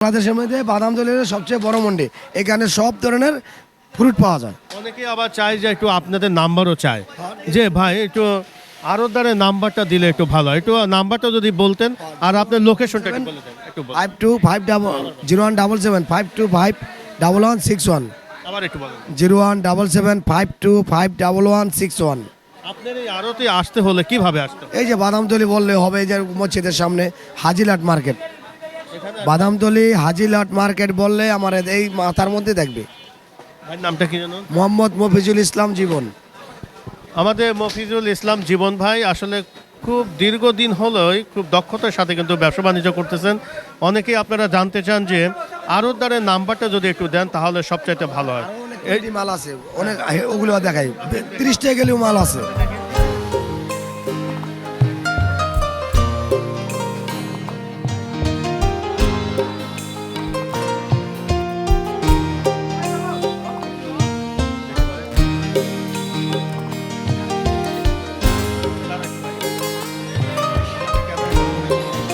বাংলাদেশের মধ্যে বাদামতলীর সবচেয়ে বড় মন্ডি। এখানে সব ধরনের ফ্রুট পাওয়া যায়। অনেকে আবার চায় যে একটু আপনাদের নাম্বারও চায় যে ভাই একটু আরতদারের নাম্বারটা দিলে একটু ভালো হয়। একটু নাম্বারটা যদি বলতেন আর আপনার লোকেশনটা একটু বলে দেন একটু বলুন। 525017511161 আবার একটু বলেন। 01775251161। আপনার এই আড়তে আসতে হলে কিভাবে আসতে হবে? এই যে বাদামতলী বললে হবে, এই যে মসজিদের সামনে হাজিলাট মার্কেট। এখানে বাদামতলী হাজিলাট মার্কেট বললে আমার এই মাথার মধ্যে দেখবে। ভাইয়ের নামটা কি জানো? মোহাম্মদ মফিজুল ইসলাম জীবন। আমাদের মফিজুল ইসলাম জীবন ভাই আসলে খুব দীর্ঘদিন হলোই খুব দক্ষতার সাথে কিন্তু ব্যবসা বাণিজ্য করতেছেন। অনেকেই আপনারা জানতে চান যে আড়তদারের নাম্বারটা যদি একটু দেন তাহলে সবচাইতে ভালো হয়। এই মাল আছে অনেক, ওগুলো দেখাই 30 টাকা গেলেও মাল আছে।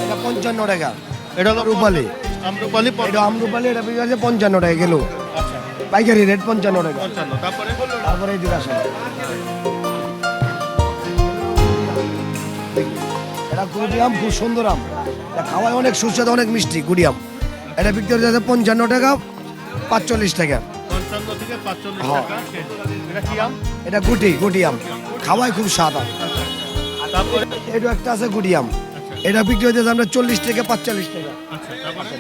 এটা 55 টাকা। এটা হলো রূপালী। আমরুপালি এটা আমরুপালি, এটা বিক্রি আছে 55 টাকা কিলো। আচ্ছা পাইকারি রেট 55 টাকা। 55 তারপরে তারপরে এই দিকে আসেন, এটা গুড়ি আম, খুব সুন্দর আম। এটা খাওয়ায় অনেক সুস্বাদু, অনেক মিষ্টি গুড়ি আম। এটা বিক্রি হচ্ছে 55 টাকা, 45 টাকা। 55 থেকে 45 হ্যাঁ। টাকা কেজি। এটা কি আম? এটা গুটি আম, খাওয়ায় খুব স্বাদ আম। তারপরে এটা একটা আছে গুড়ি আম, এটা বিক্রি হচ্ছে আমরা 40 থেকে 45 টাকা। আচ্ছা তারপরে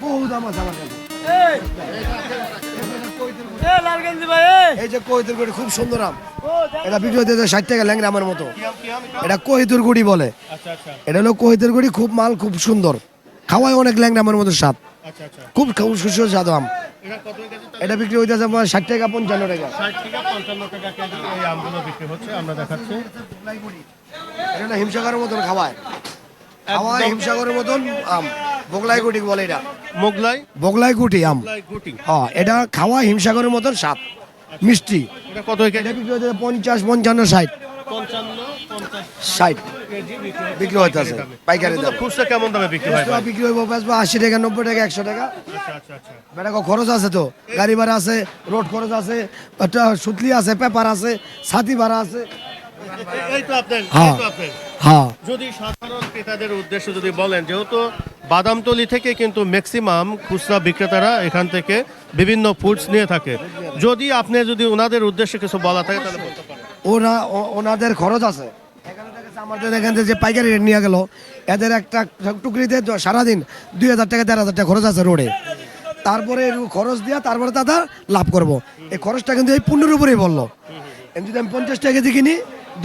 বহু দাম আছে আমার কাছে। এই যে কোহিতুর গুড়ি, খুব সুন্দর আম। এটা বিক্রি হচ্ছে 60 টাকা ল্যাংরা আমার মতো। কি আম কি আম এটা? এটা কোহিতুর গুড়ি বলে। আচ্ছা আচ্ছা এটা হলো কোহিতুর গুড়ি, খুব মাল, খুব সুন্দর, খাওয়ায় অনেক ল্যাংরা আমার মতো স্বাদ, আচ্ছা আচ্ছা। খুব সুস্বাদু স্বাদ আম। এটা কত কেজি? এটা বিক্রি হইতেছে 60 টাকা, 55 টাকা। 60 থেকে 55 টাকা কেজি এই আমগুলো বিক্রি হচ্ছে আমরা দেখাচ্ছি। এটা না হিমসাগরের মতন খাওয়ায়, খাওয়ায় হিমসাগরের মতন আম। বগলাই গুটি বলে এটা, মোগলাই বগলাই গুটি আম। গুটি। হ্যাঁ, এটা খাওয়া হিমসাগরের মতন স্বাদ, মিষ্টি। এটা কত কেজি? এটা বিক্রি হইতেছে 50, 55, 60, 55 50 60 কেজি বিক্রি হইতেছে পাইকারি দাম। খুচরা কেমন দামে বিক্রি হয় ভাই? বিক্রি হইব 80 টাকা, 90 টাকা, 100 টাকা। আচ্ছা আচ্ছা আচ্ছা। বেটা খরচ আছে তো, গাড়ি ভাড়া আছে, রোড খরচ আছে, একটা সুতলি আছে, পেপার আছে, ছাতি ভাড়া আছে। এই তো আপনার হ্যাঁ। এই তো আপনার হ্যাঁ, যদি সাধারণ ক্রেতাদের উদ্দেশ্যে যদি বলেন, যেহেতু বাদামতলী থেকে কিন্তু ম্যাক্সিমাম খুচরা বিক্রেতারা এখান থেকে বিভিন্ন ফুডস নিয়ে থাকে, যদি আপনি যদি ওনাদের উদ্দেশ্যে কিছু বলা থাকে তাহলে বলতে পারেন। ওনাদের খরচ আছে। এখানে দেখেছে আমাদের এখান থেকে যে পাইকারি রেট নিয়ে গেল, এদের একটা টুকরিতে সারাদিন 2000 টাকা 1500 টাকা খরচ আছে রোডে। তারপরে খরচ দিয়া তারপরে দাদা লাভ করব। এই খরচটা কিন্তু এই 15 উপরেই বললো। যদি আমি 50 টাকা কেজি কিনি,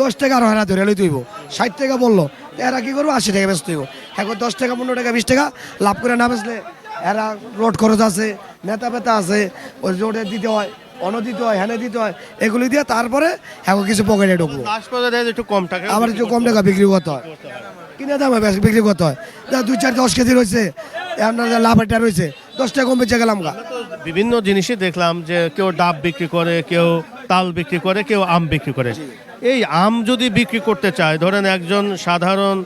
10 টাকা আরো হেরা ধরে লই তুইব, 60 টাকা বললো, এরা কি করবো 80 টাকা বেচতে হইব। এখন 10 টাকা 15 টাকা 20 টাকা লাভ করে না বেচলে এরা রোড খরচ আছে, নেতা পেতা আছে, ওই রোডে দিতে হয়, অন্য দিতে হয়, হ্যানে দিতে হয়, এগুলি দিয়ে তারপরে এখন কিছু পকেটে ঢুকবো। লাস্ট পর্যায়ে একটু কম টাকা আবার একটু কম টাকা বিক্রি করতে হয়, কিনে দামে বিক্রি করতে হয়। যা 2-4-10 কেজি রয়েছে, আপনার যা লাভ এটা রয়েছে, 10 টাকা কম বেঁচে গেলাম গা। বিভিন্ন জিনিসই দেখলাম যে কেউ ডাব বিক্রি করে, কেউ তাল বিক্রি করে, কেউ আম বিক্রি করে। এই আম যদি বিক্রি করতে চায়, ধরেন একজন সাধারণ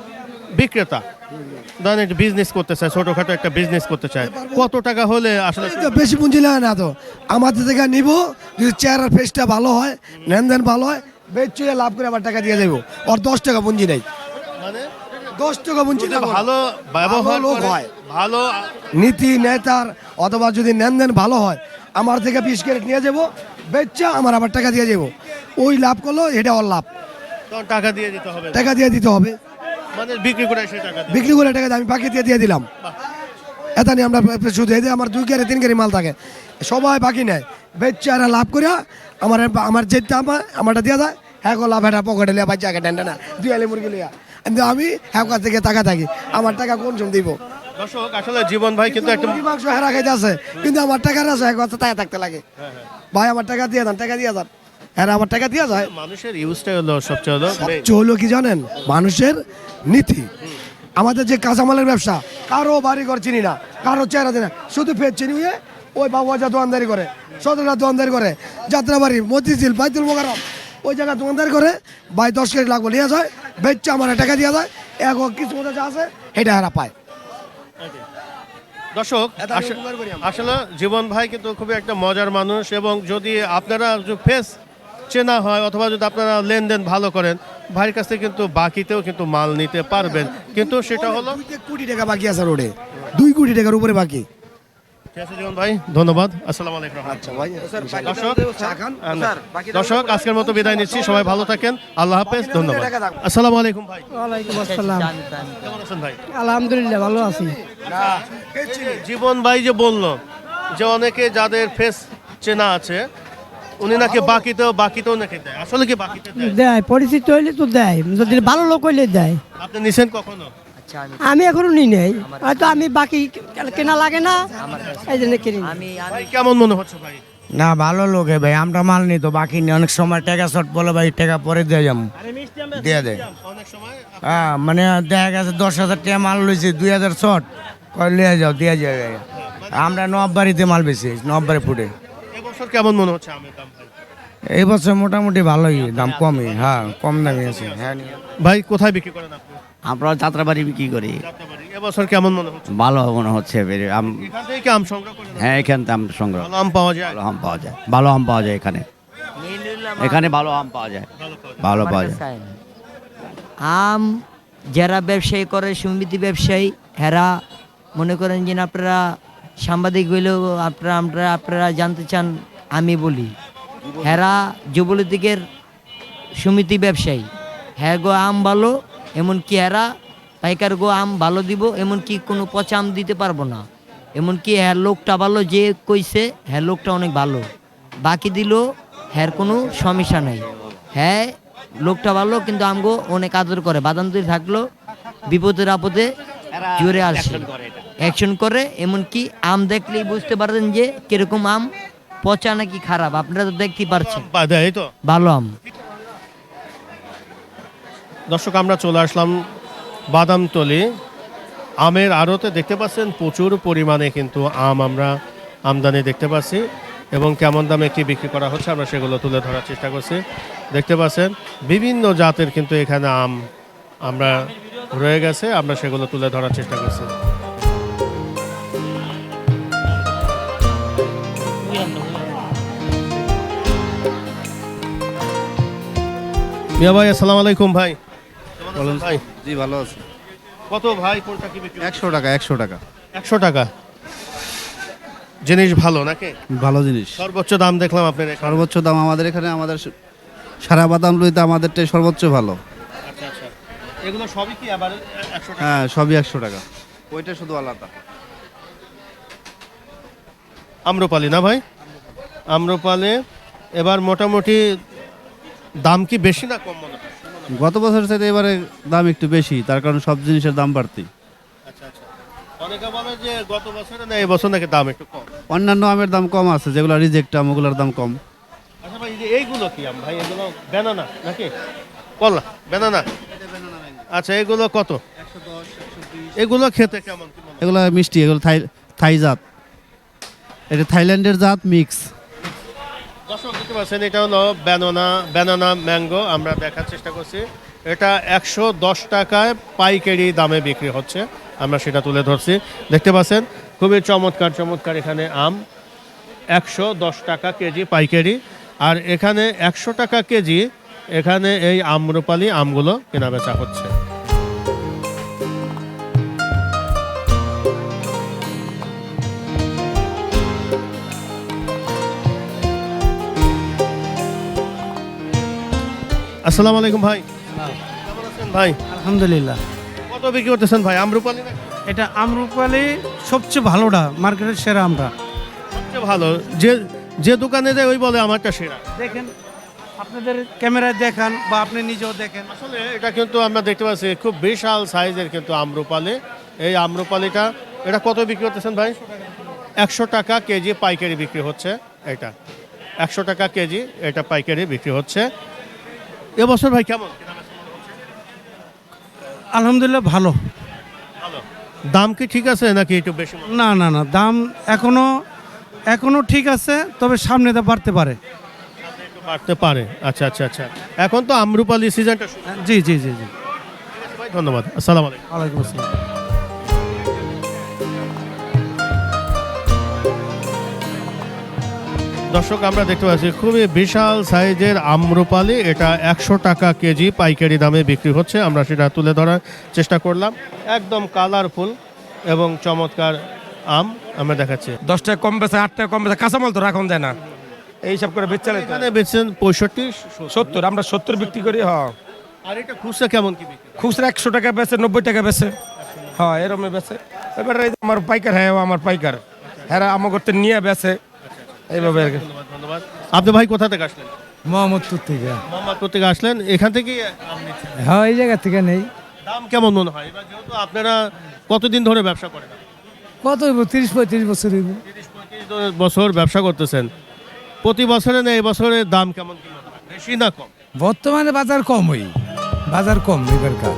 বিক্রেতা ধরেন একটা বিজনেস করতে চায়, ছোটখাটো একটা বিজনেস করতে চায়, কত টাকা হলে আসলে এই তো বেশি পুঁজি লাগে না তো, আমাদের থেকে নিব, যদি চেহারার ফেসটা ভালো হয়, লেনদেন ভালো হয়, বেচুয়ে লাভ করে আবার টাকা দিয়ে দেবো। ওর 10 টাকা পুঁজি নেই, মানে 10 টাকা পুঁজি যদি নেবো না। ভালো ব্যবহার লোক করে, হয়, ভালো নীতি নেতার, অথবা যদি লেনদেন ভালো হয়, আমার থেকে 20 ক্যারেট নিয়ে যাবো, বেচা আমার আবার টাকা দিয়ে যাবো। ওই লাভ করলো, এটা ওর লাভ, তখন টাকা দিয়ে দিতে হবে, টাকা দিয়ে দিতে হবে। মানে বিক্রি করে সেই টাকা দিয়ে। বিক্রি করে টাকা দিয়ে আমি বাকি দিয়ে দিলাম। এটা নিয়ে আমরা শুধু এই যে আমার 2 ক্যারেট 3 ক্যারেট মাল থাকে, সবাই বাকি নেয়, বেচা আর লাভ করে আমার যেটা আমারটা দিয়ে দেয়, হ্যাঁ লাভ, এটা পকেটে লিয়া বাচ্চা আগে টেনটা না 2 আলি মুরগি লিয়া, কিন্তু আমি হ্যাঁ কাছ থেকে টাকা থাকি, আমার টাকা কোন সময় দিব। দর্শক আসলে জীবন ভাই কিন্তু একটা মুরগি মাংস হেরা খাইতে আছে, কিন্তু আমার টাকা আছে, এক কথা তাই থাকতে লাগে, ভাই আমার টাকা দিয়ে যান, টাকা দিয়ে যান, হ্যাঁ আমার টাকা দিয়ে যায়। মানুষের ইউজটা হলো সবচেয়ে হলো main। হলো কি জানেন, মানুষের নীতি। আমাদের যে কাঁচামালের ব্যবসা, কারো বাড়ি ঘর চিনি না, কারো চেহারা চিনি না, শুধু ফের চিনি হয়ে ওই বাবু যা দোকানদারি করে, সদরা দোকানদারি করে, যাত্রাবাড়ি, মতিঝিল, বাইতুল মোকাররম, ওই জায়গায় দোকানদারি করে, ভাই 10 কেজি লাগবে নিয়ে যায়, বেচছে আমার টাকা দিয়ে যায়, এক কিছু মতো যা আছে সেটা এরা পায়। দর্শক এত আমি উপকার করি আমরা। আসলে জীবন ভাই কিন্তু খুবই একটা মজার মানুষ, এবং যদি আপনারা ফেস চেনা হয় অথবা যদি আপনারা লেনদেন ভালো করেন, ভাইয়ের কাছ থেকে কিন্তু বাকিতেও কিন্তু মাল নিতে পারবেন, কিন্তু সেটা হলো 2 কোটি টাকা বাকি আছে রোডে, 2 কোটি টাকার উপরে বাকি। ঠিক আছে জীবন ভাই, ধন্যবাদ। আসসালামু আলাইকুম। আচ্ছা ভাই, দর্শক চা খান। দর্শক আজকের মতো বিদায় নিচ্ছি, সবাই ভালো থাকেন, আল্লাহ হাফেজ, ধন্যবাদ। আসসালামু আলাইকুম ভাই, ওয়ালাইকুম আসসালাম। কেমন আছেন ভাই? আলহামদুলিল্লাহ ভালো আছি। জীবন ভাই যে বলল যে অনেকে যাদের ফেস চেনা আছে উনি নাকি বাকিতেও নাকি দেয়, আসলে কি বাকিতে দেয়? দেয়, পরিচিত হইলে তো দেয়, যদি ভালো লোক হইলে দেয়। আপনি নিছেন কখনো? আমি এখনো নিই নাই, হয়তো আমি বাকি কেনা লাগে না, এই জন্য কিনি না। ভাই কেমন মনে হচ্ছে ভাই? না ভালো লোকে ভাই, আমরা মাল নিই তো বাকি নিই, অনেক সময় টাকা শর্ট বলে ভাই টাকা পরে দিয়ে যাবো, দিয়ে দেয়। অনেক সময় হ্যাঁ মানে দেখা গেছে 10,000 টাকা মাল লইছি, 2,000 শর্ট কয় লিয়ে যাও, দিয়ে যায়। আমরা নববাড়িতে মাল বেশি, নববাড়ি ফুটে। এবছর কেমন মনে হচ্ছে আমের দাম ভাই? এই বছর মোটামুটি ভালোই, দাম কমই, হ্যাঁ কম দামি আছে। হ্যাঁ ভাই কোথায় বিক্রি করেন আপনি? আমরা যাত্রাবাড়ি বিক্রি করি। যাত্রাবাড়ি। এবছর কেমন মনে হচ্ছে? ভালো মনে হচ্ছে এখান থেকে কি আম সংগ্রহ করেন? হ্যাঁ, এখান থেকে আম সংগ্রহ, ভালো আম পাওয়া যায়? ভালো আম পাওয়া যায়, ভালো আম পাওয়া যায় এখানে, এখানে ভালো আম পাওয়া যায়, ভালো পাওয়া যায়। আম যারা ব্যবসায়ী করে, সমিতি ব্যবসায়ী, হেরা মনে করেন যে আপনারা সাংবাদিক হইলেও আপনারা জানতে চান, আমি বলি হেরা যুবলীগের সমিতি ব্যবসায়ী, হ্যাঁ গো আম ভালো, এমনকি হেরা পাইকার গো আম ভালো দিব, এমনকি কোনো পচা আম দিতে পারবো না, এমনকি হ্যাঁ লোকটা ভালো, যে কইছে হ্যাঁ লোকটা অনেক ভালো, বাকি দিল হ্যার কোনো সমস্যা নাই, হ্যাঁ লোকটা ভালো, কিন্তু আমগো অনেক আদর করে, বাদান্তরি থাকলো বিপদের আপদে জোরে আসে, অ্যাকশন করে, এমনকি আম দেখলেই বুঝতে পারবেন যে কিরকম আম, পচা নাকি খারাপ, আপনারা তো দেখতেই পারছেন, এই তো ভালো আম। দর্শক আমরা চলে আসলাম বাদামতলী আমের আড়তে, দেখতে পাচ্ছেন প্রচুর পরিমাণে কিন্তু আম আমরা আমদানি দেখতে পাচ্ছি, এবং কেমন দামে কি বিক্রি করা হচ্ছে আমরা সেগুলো তুলে ধরার চেষ্টা করছি। দেখতে পাচ্ছেন বিভিন্ন জাতের কিন্তু এখানে আম আমরা রয়ে গেছে, আমরা সেগুলো তুলে ধরার চেষ্টা করছি। মিয়া ভাই আসসালামু আলাইকুম ভাই, কেমন আছেন ভাই? জি ভালো আছে। কত ভাই কোনটা কি বিক্রি? 100 টাকা, 100 টাকা। 100 টাকা। জিনিস ভালো নাকি? ভালো জিনিস। সর্বোচ্চ দাম দেখলাম আপনার এখানে। সর্বোচ্চ দাম আমাদের এখানে, আমাদের সারা বাদাম লইতে আমাদেরটাই সর্বোচ্চ ভালো। আচ্ছা আচ্ছা, এগুলো সবই কি আবার 100 টাকা? হ্যাঁ সবই 100 টাকা, ওইটা শুধু আলাদা। আম্রপালি না ভাই? আম্রপালি এবার মোটামুটি দাম কি বেশি না কম মনে হয়? গত বছরের চাইতে এবারে দাম একটু বেশি, তার কারণ সব জিনিসের দাম বাড়তি। আচ্ছা আচ্ছা, অনেকে বলে যে গত বছরে না এই বছর নাকি দাম একটু কম। অন্যান্য আমের দাম কম আছে, যেগুলো রিজেক্ট আম ওগুলোর দাম কম। আচ্ছা ভাই, এই যে এইগুলো কি আম ভাই? এগুলো বেনানা নাকি কলা? বেনানা। আচ্ছা এগুলো কত? 110, 120। এগুলো খেতে কেমন কি মনে হয়? এগুলো মিষ্টি, এগুলো থাই জাত, এটা থাইল্যান্ডের জাত মিক্স। দর্শক দেখতে পাচ্ছেন এটা হলো ব্যানানা ম্যাঙ্গো, আমরা দেখার চেষ্টা করছি। এটা 110 টাকায় পাইকারি দামে বিক্রি হচ্ছে, আমরা সেটা তুলে ধরছি। দেখতে পাচ্ছেন খুবই চমৎকার এখানে আম, 110 টাকা কেজি পাইকারি, আর এখানে 100 টাকা কেজি এখানে এই আম্রপালি আমগুলো কেনা বেচা হচ্ছে। আসসালামু আলাইকুম ভাই, কেমন আছেন ভাই? আলহামদুলিল্লাহ। কত বিক্রি করতেছেন ভাই আম্রপালি নাকি? এটা আম্রপালি সবচেয়ে ভালোটা, মার্কেটের সেরা আমরা। সবচেয়ে ভালো, যে দোকানে যায় ওই বলে আমারটা সেরা। দেখেন, আপনাদের ক্যামেরায় দেখান বা আপনি নিজেও দেখেন। আসলে এটা কিন্তু আমরা দেখতে পাচ্ছি খুব বিশাল সাইজের কিন্তু আম্রপালি। এই আম্রপালিটা এটা কত বিক্রি করতেছেন ভাই? 100 টাকা কেজি পাইকারি বিক্রি হচ্ছে। এটা 100 টাকা কেজি, এটা পাইকারি বিক্রি হচ্ছে। এবছর ভাই কেমন? আলহামদুলিল্লাহ ভালো। ভালো। দাম কি ঠিক আছে নাকি একটু বেশি? না না না, দাম এখনো ঠিক আছে, তবে সামনে তো বাড়তে পারে। একটু বাড়তে পারে। আচ্ছা আচ্ছা আচ্ছা, এখন তো আম্রপালি সিজনটা শুরু। জি জি জি জি, ভাই ধন্যবাদ, আসসালামু আলাইকুম। ওয়ালাইকুম আসসালাম। দর্শক আমরা দেখতে পাচ্ছি খুবই বিশাল সাইজের আম্রপালি, এটা 100 টাকা কেজি পাইকারি দামে বিক্রি হচ্ছে। আমরা সেটা তুলে ধরার চেষ্টা করলাম। একদম কালারফুল এবং চমৎকার আম আমরা দেখাচ্ছি। 10 টাকা কম বেচে, 8 টাকা কম বেচে, কাঁচামাল তো রাখন যায় না, এই সব করে বেচালে এখানে বেচছেন 65, 70, আমরা 70 বিক্রি করি। হ্যাঁ, আর এটা খুচরা কেমন কি বিক্রি? খুচরা 100 টাকা বেচে, 90 টাকা বেচে। হ্যাঁ, এরকম বেচে। এবারে এই যে আমার পাইকার, হ্যাঁ আমার পাইকার, হ্যাঁ আমার করতে নিয়ে বেচে এইভাবে আর কি। ধন্যবাদ। আপনি ভাই কোথা থেকে আসলেন? মোহাম্মদপুর থেকে। মোহাম্মদপুর থেকে আসলেন, এখান থেকে আম নিচ্ছেন। হ্যাঁ, এই জায়গা থেকে নেই। দাম কেমন মনে হয় এবার, যেহেতু আপনারা কতদিন ধরে ব্যবসা করেন? কত হইব? 30-35 বছর হইব। 30-35 বছর ব্যবসা করতেছেন, প্রতি বছরে না এই বছরের দাম কেমন কি মনে হয়? বেশি না কম? বর্তমানে বাজার কম হই, বাজার কম এবারকার।